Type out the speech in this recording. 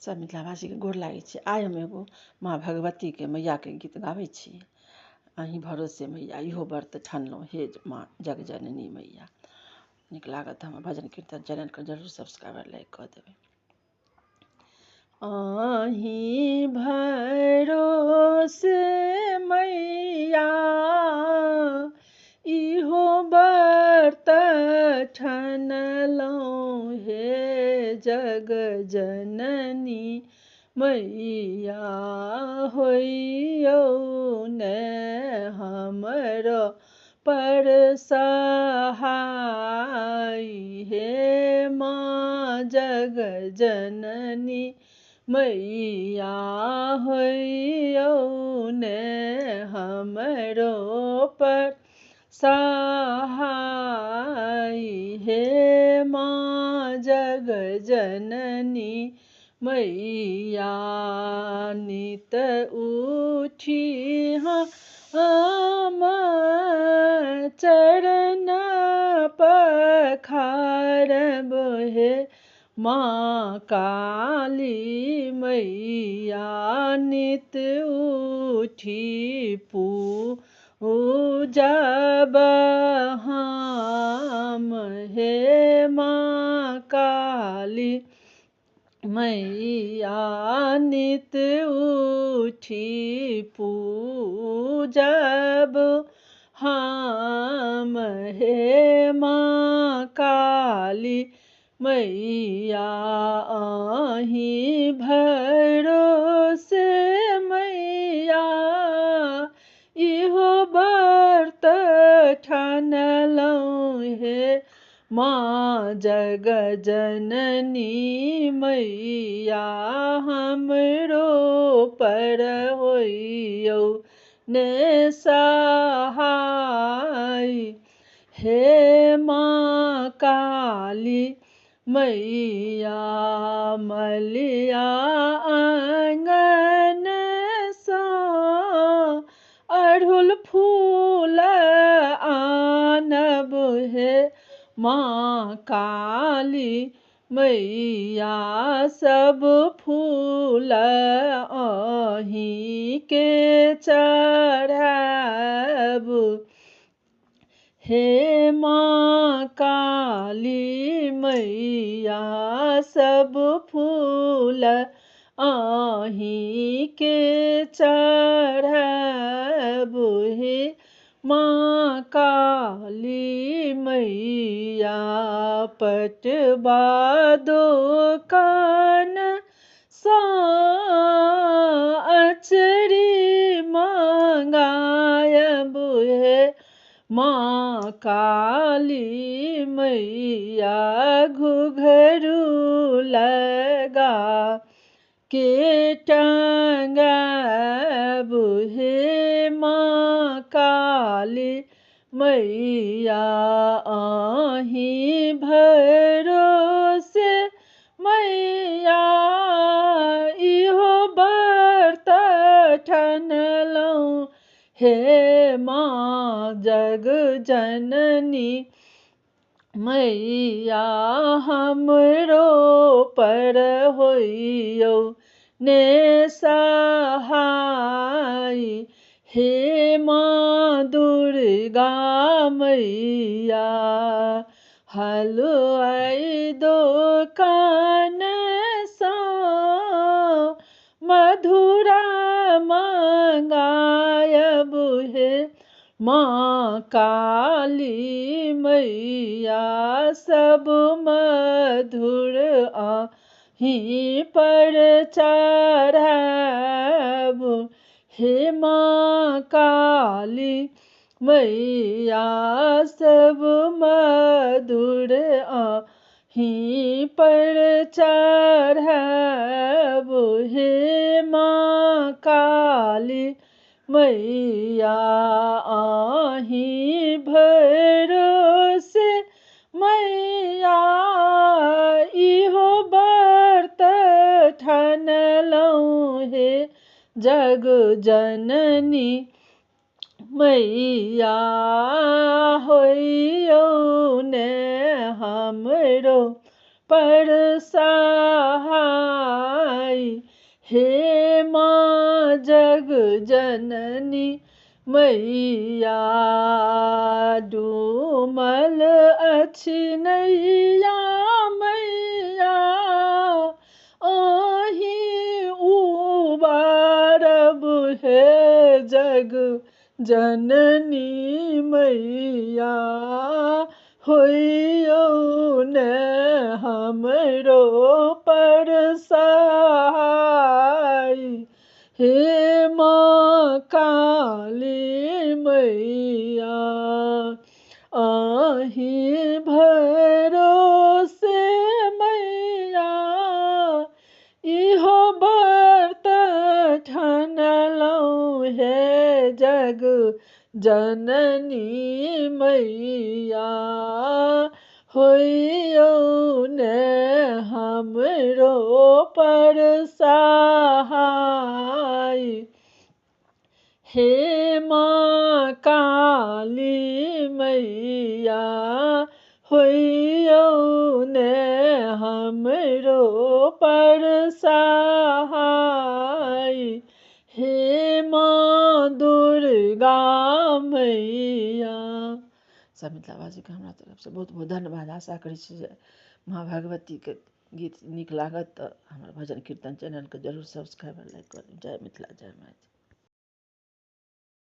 सब मिथिलावासी के गोर लागै छी। आइ हम एगो माँ भगवती के मैया के गीत गाबै छी। अहीं भरोसे मैया इहो व्रत ठानलहुँ, हे माँ जगजननी मैया। नीक लागत हमर भजन कीर्तन चैनल के जरूर सब्सक्राइबर लाइक कऽ देबै। अहीं भरोसे मैया इहो व्रत ठानलहुँ, हे जग जननी मैया होइयौ ने हमरो पर सहाय। हे माँ जग जननी मैया होइयौ ने हमरो पर सहाय। हे माँ जग जननी मैया नित उठी हम चरण पखारब, हे माँ काली मैया नित उठी पूजब हम। हे माँ काली मैया नित उठी पूजब हम। हे माँ काली मैया अहीं भरोसे मैया इहो व्रत ठानलहुँ, हे माँ जग जननी मैया हमरो पर होइयौ ने सहाय। हे माँ काली मैया मलिया आंगन सँ अड़हुल फूल आनब, हे माँ काली मैया सब फूल अहीं के चढ़ाब। हे माँ काली मैया सब फूल अहीं के चढ़ाब। हे माँ काली मैया पटवा दोकान सँ अचरी मंगायब, हे माँ काली मैया घुघरू लगा के टांगाब। हे माँ काली मैया अहीं भरोसे मैया इहो व्रत ठानलहुँ, हे माँ जग जननी मैया हमरो पर होइयौ ने सहाय। हे माँ दुर्गा मैया हलवाई दोकान सँ मधुरा मंगायब, हे माँ काली मैया सब मधुर अहीं पर चढ़ाब। हे माँ काली मैया सब मधुर अहीं पर चढ़ाब। हे माँ काली मैया अहीं भरोसे मैया इहो व्रत ठानलहुँ, हे जग जननी मैया होइयौ ने हमरो पर सहाय। हे माँ जग जननी मैया डूमल अछि नैया मैया अहीं उबारब हे जग जननी मैया होइयौ ने हमरो पर सहाय हे माँ काली मैया अहीं भरोसे मैया इहो व्रत ठानलहुँ हे जग जननी मैया होइयौ ने हमरो पर सहाय हे माँ काली मैया होइयौ ने हमरो पर सहाय हे माँ दुर्गा मैया। सब मिथिलावासी के हमरा तरफ से बहुत बहुत धन्यवाद। आशा करै छी जे माँ भगवती के गीत नीक लागत तऽ हमर भजन कीर्तन चैनल के जरूर सब्सक्राइब लाइक करू। जय मिथिला जय मैथिली।